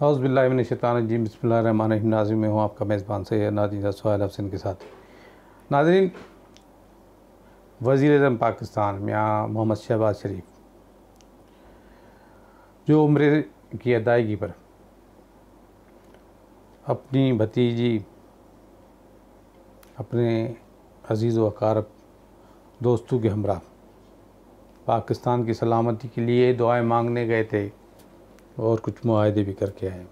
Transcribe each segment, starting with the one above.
औज़ुबिल्लाहिमिनश्शैतानिर्रजीम बिस्मिल्लाहिर्रहमानिर्रहीम। नाज़रीन, मैं हूँ आपका मेज़बान सैयद नादिर सुहैल अफसन के साथ। नाज़रीन, वज़ीर-ए-आज़म पाकिस्तान मियां मोहम्मद शहबाज शरीफ जो उम्र की अदायगी पर अपनी भतीजी, अपने अज़ीज़ व अक़ारब दोस्तों के हमरा पाकिस्तान की सलामती के लिए दुआएं मांगने गए थे और कुछ मुआहदे भी करके आए।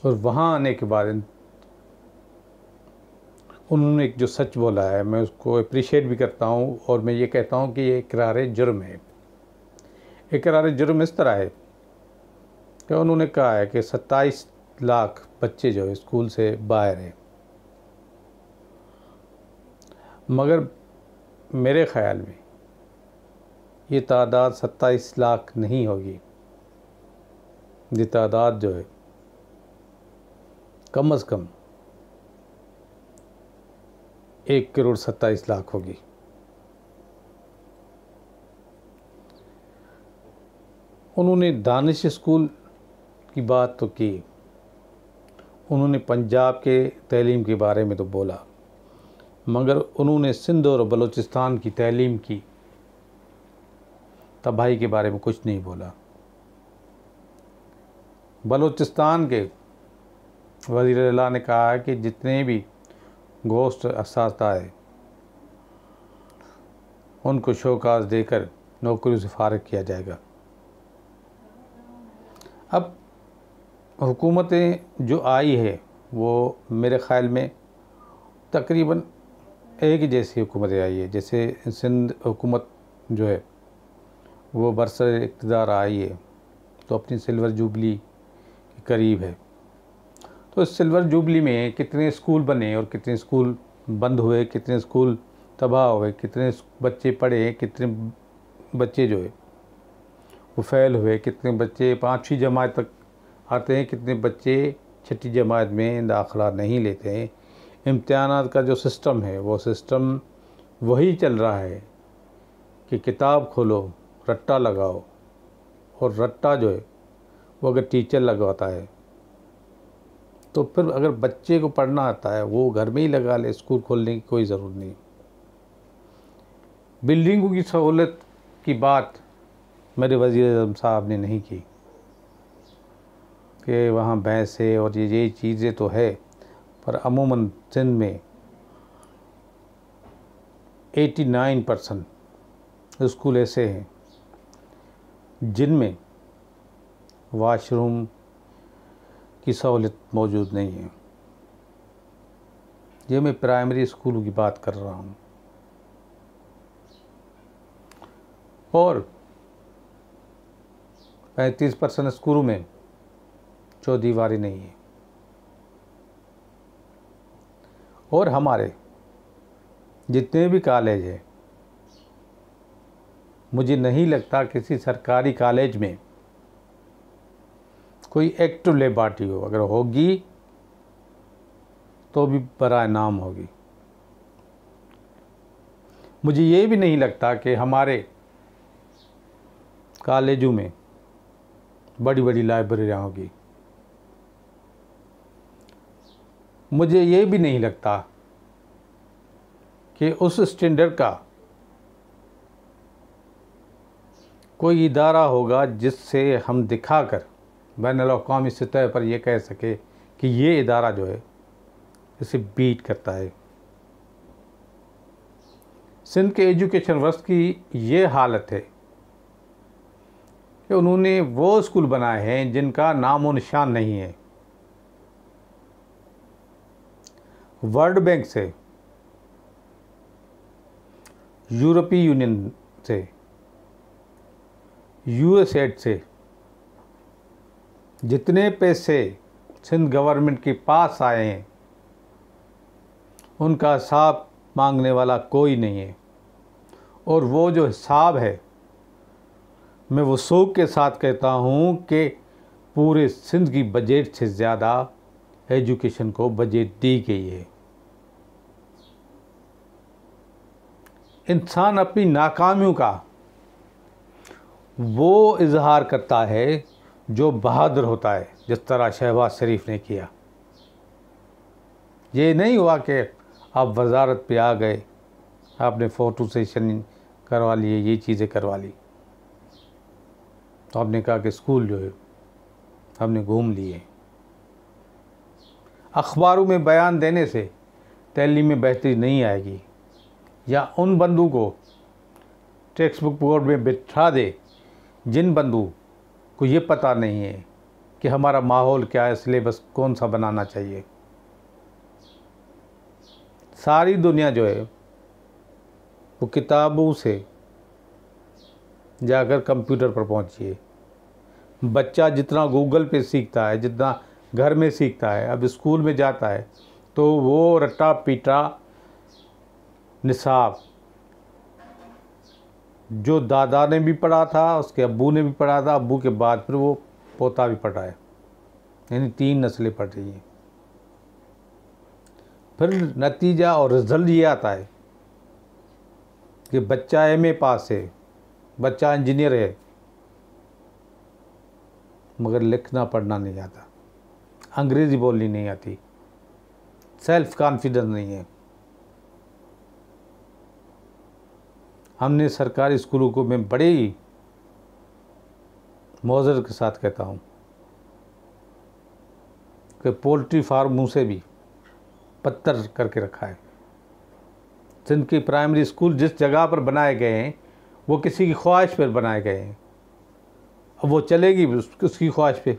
और वहाँ आने के बाद उन्होंने एक जो सच बोला है, मैं उसको अप्रिशिएट भी करता हूँ और मैं ये कहता हूँ कि ये इकरार जुर्म है। इकरार जुर्म इस तरह है कि उन्होंने कहा है कि 27 लाख बच्चे जो स्कूल से बाहर हैं, मगर मेरे ख़्याल में ये तादाद 27 लाख नहीं होगी। ये तादाद जो है कम से कम 1,27,00,000 होगी। उन्होंने दानिश स्कूल की बात तो की, उन्होंने पंजाब के तालीम के बारे में तो बोला, मगर उन्होंने सिंध और बलूचिस्तान की तालीम की तबाही के बारे में कुछ नहीं बोला। बलूचिस्तान के वज़ीर आला ने कहा है कि जितने भी गोश्त असाता है उनको शौकास देकर नौकरी से फारिग किया जाएगा। अब हुकूमतें जो आई है वो मेरे ख़्याल में तकरीबन एक ही जैसी हुकूमतें आई है। जैसे सिंध हुकूमत जो है वो बरसर इक़्तिदार आई है तो अपनी सिल्वर जुबली के करीब है। तो इस सिल्वर जुबली में कितने स्कूल बने और कितने स्कूल बंद हुए, कितने स्कूल तबाह हुए, कितने बच्चे पढ़े, कितने बच्चे जो है वो फ़ेल हुए, कितने बच्चे 5वीं जमात तक आते हैं, कितने बच्चे 6ठी जमात में दाखिला नहीं लेते हैं। इम्तिहानात का जो सिस्टम है वो सिस्टम वही चल रहा है कि किताब खोलो, रट्टा लगाओ, और रट्टा जो है वो अगर टीचर लगवाता है तो फिर अगर बच्चे को पढ़ना आता है वो घर में ही लगा ले, स्कूल खोलने की कोई ज़रूरत नहीं। बिल्डिंगों की सहूलत की बात मेरे वज़ीर-ए-आज़म साहब ने नहीं की कि वहाँ भैंसे और ये चीज़ें तो है, पर अमूमन सिंध में 89% स्कूल ऐसे हैं जिनमें वाशरूम की सहूलत मौजूद नहीं है। ये मैं प्राइमरी स्कूलों की बात कर रहा हूँ। और 35% स्कूलों में चौदीवारी नहीं है। और हमारे जितने भी कॉलेज हैं, मुझे नहीं लगता किसी सरकारी कॉलेज में कोई एक्टिव लेबॉरेटरी हो। अगर होगी तो भी बराए नाम होगी। मुझे ये भी नहीं लगता कि हमारे कॉलेजों में बड़ी बड़ी लाइब्रेरियाँ होगी। मुझे ये भी नहीं लगता कि उस स्टैंडर्ड का कोई इदारा होगा जिससे हम दिखाकर बैनुल-अक़वामी सतह पर यह कह सके कि ये इदारा जो है इसे बीट करता है। सिंध के एजुकेशन वर्ष की ये हालत है कि उन्होंने वो स्कूल बनाए हैं जिनका नामो निशान नहीं है। वर्ल्ड बैंक से, यूरोपीय यूनियन से, यूएसएड से जितने पैसे सिंध गवर्नमेंट के पास आए हैं उनका हिसाब मांगने वाला कोई नहीं है। और वो जो हिसाब है, मैं वो शौक़ के साथ कहता हूँ कि पूरे सिंध की बजट से ज़्यादा एजुकेशन को बजट दी गई है। इंसान अपनी नाकामियों का वो इजहार करता है जो बहादुर होता है, जिस तरह शहबाज शरीफ ने किया। ये नहीं हुआ कि आप वजारत पे आ गए, आपने फ़ोटो सेशन करवा लिए, ये चीज़ें करवा ली, तो आपने कहा कि स्कूल जो है हमने घूम लिए। अखबारों में बयान देने से तैलीम में बेहतरी नहीं आएगी, या उन बंदू को टेक्स्ट बुक बोर्ड में बिठा दे जिन बंदू को ये पता नहीं है कि हमारा माहौल क्या है, सिलेबस कौन सा बनाना चाहिए। सारी दुनिया जो है वो किताबों से जाकर कंप्यूटर पर पहुंची है। बच्चा जितना गूगल पे सीखता है, जितना घर में सीखता है, अब स्कूल में जाता है तो वो रट्टा पीटा निसाब जो दादा ने भी पढ़ा था, उसके अब्बू ने भी पढ़ा था, अब्बू के बाद फिर वो पोता भी पढ़ा है, यानी 3 नस्लें पढ़ रही हैं। फिर नतीजा और रिज़ल्ट ये आता है कि बच्चा एमए पास है, बच्चा इंजीनियर है, मगर लिखना पढ़ना नहीं आता, अंग्रेज़ी बोलनी नहीं आती, सेल्फ कॉन्फिडेंस नहीं है। हमने सरकारी स्कूलों को मैं बड़े ही मौजर के साथ कहता हूँ कि पोल्ट्री फार्मों से भी पत्थर करके रखा है। सिंध के प्राइमरी स्कूल जिस जगह पर बनाए गए हैं वो किसी की ख्वाहिश पर बनाए गए हैं, अब वो चलेगी उसकी ख्वाहिश पे।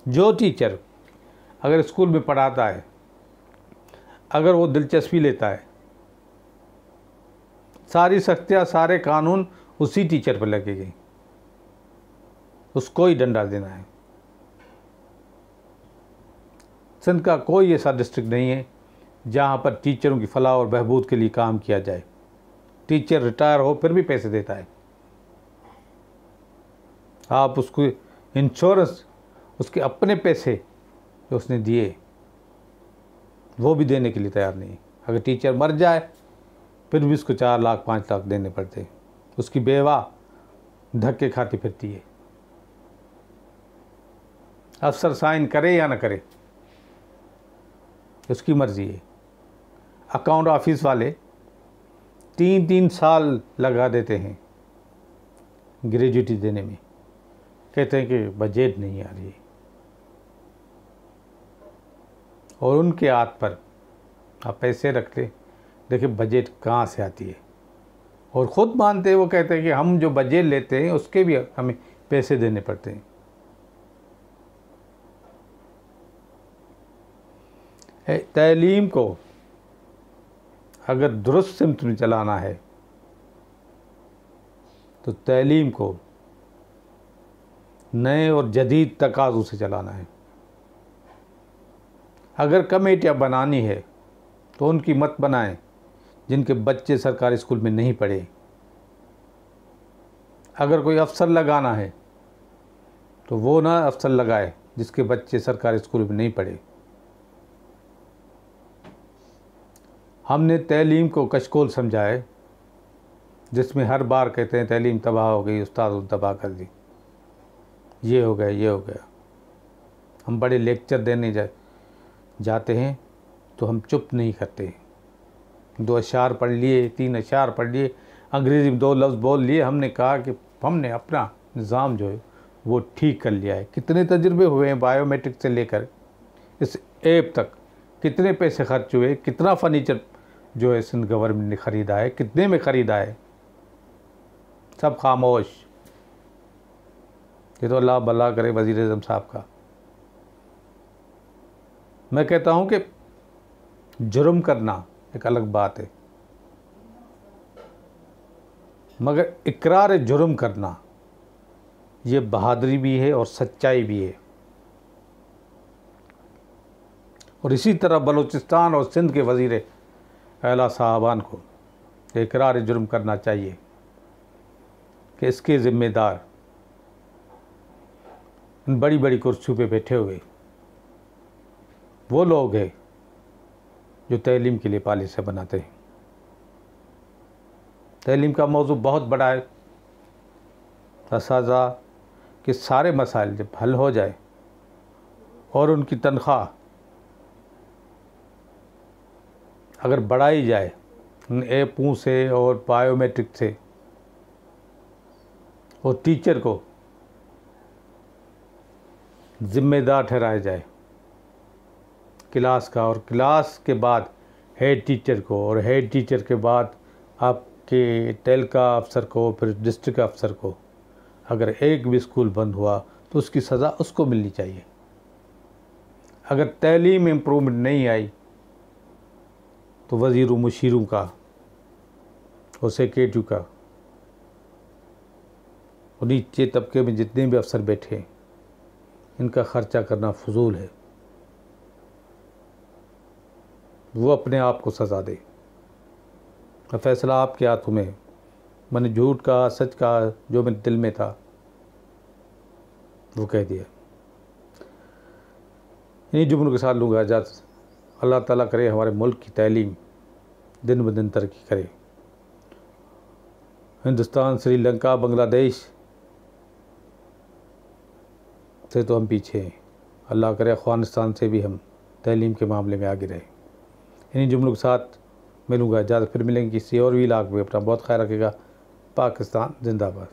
जो टीचर अगर स्कूल में पढ़ाता है, अगर वो दिलचस्पी लेता है, सारी सख्तियाँ सारे कानून उसी टीचर पर लगेगी, उसको ही डंडा देना है। सिंध का कोई ऐसा डिस्ट्रिक्ट नहीं है जहाँ पर टीचरों की फलाह और बहबूद के लिए काम किया जाए। टीचर रिटायर हो फिर भी पैसे देता है, आप उसको इंश्योरेंस, उसके अपने पैसे जो उसने दिए वो भी देने के लिए तैयार नहीं। अगर टीचर मर जाए फिर भी उसको 4 लाख 5 लाख देने पड़ते। उसकी बेवा धक्के खाती फिरती है। अफसर साइन करे या ना करे उसकी मर्ज़ी है। अकाउंट ऑफिस वाले 3-3 साल लगा देते हैं ग्रेजुएटी देने में, कहते हैं कि बजट नहीं आ रही है, और उनके हाथ पर आप पैसे रख ले, देखिए बजट कहाँ से आती है। और ख़ुद मानते हैं, वो कहते हैं कि हम जो बजट लेते हैं उसके भी हमें पैसे देने पड़ते हैं। तालीम को अगर दुरुस्त सिमत में चलाना है तो तालीम को नए और जदीद तकाज़ों से चलाना है। अगर कमेटियाँ बनानी है तो उनकी मत बनाएं जिनके बच्चे सरकारी स्कूल में नहीं पढ़े। अगर कोई अफसर लगाना है तो वो ना अफसर लगाए जिसके बच्चे सरकारी स्कूल में नहीं पढ़े। हमने तालीम को कशकोल समझाए जिसमें हर बार कहते हैं तालीम तबाह हो गई, उस्ताद तबाह कर दी, ये हो गया, ये हो गया। हम बड़े लेक्चर देने जाते हैं तो हम चुप नहीं करते। 2 अशार पढ़ लिए, 3 अशार पढ़ लिए, अंग्रेज़ी में 2 लफ्ज़ बोल लिए, हमने कहा कि हमने अपना निज़ाम जो है वो ठीक कर लिया है। कितने तजुर्बे हुए हैं बायोमेट्रिक से लेकर इस ऐप तक, कितने पैसे खर्च हुए, कितना फर्नीचर जो है सिंध गवर्नमेंट ने ख़रीदा है, कितने में ख़रीदा है, सब खामोश। ये तो अल्लाह भला करे वज़ीर आज़म साहब का। मैं कहता हूँ कि जुर्म करना एक अलग बात है, मगर इकरार जुर्म करना ये बहादुरी भी है और सच्चाई भी है। और इसी तरह बलूचिस्तान और सिंध के वज़ीर आला साहबान को इकरार जुर्म करना चाहिए कि इसके ज़िम्मेदार इन बड़ी बड़ी कुर्सियों पे बैठे हुए वो लोग हैं जो तालीम के लिए पॉलिसी बनाते हैं। तालीम का मौजू बहुत बड़ा है। असातिज़ा, कि सारे मसाइल जब हल हो जाए और उनकी तनख्वाह अगर बढ़ाई जाए ऐपों से और बायोमेट्रिक से, और टीचर को ज़िम्मेदार ठहराया जाए क्लास का, और क्लास के बाद हेड टीचर को, और हेड टीचर के बाद आपके तालुका अफसर को, फिर डिस्ट्रिक्ट अफसर को, अगर एक भी स्कूल बंद हुआ तो उसकी सज़ा उसको मिलनी चाहिए। अगर तालीम इम्प्रूवमेंट नहीं आई तो वज़ीरों मुशीरों का और सेक्रेटरी का और नीचे तबके में जितने भी अफसर बैठे हैं, इनका ख़र्चा करना फजूल है। वो अपने आप को सज़ा दे, फैसला आपके हाथों में। मैंने झूठ का, सच का, जो मेरे दिल में था वो कह दिया। इन्हीं जुमलों के साथ लूँगा इजाज़त। अल्लाह ताला करे हमारे मुल्क की तालीम दिन ब दिन तरक्की करे। हिंदुस्तान, श्रीलंका, बांग्लादेश से तो हम पीछे हैं। अल्लाह करे अफ़गानिस्तान से भी हम तालीम के मामले में आगे रहें। इन्हीं जुमलों के साथ मिलूँगा इजाज़त। फिर मिलेंगे किसी और व्लॉग में। अपना बहुत ख्याल रखिएगा। पाकिस्तान जिंदाबाद।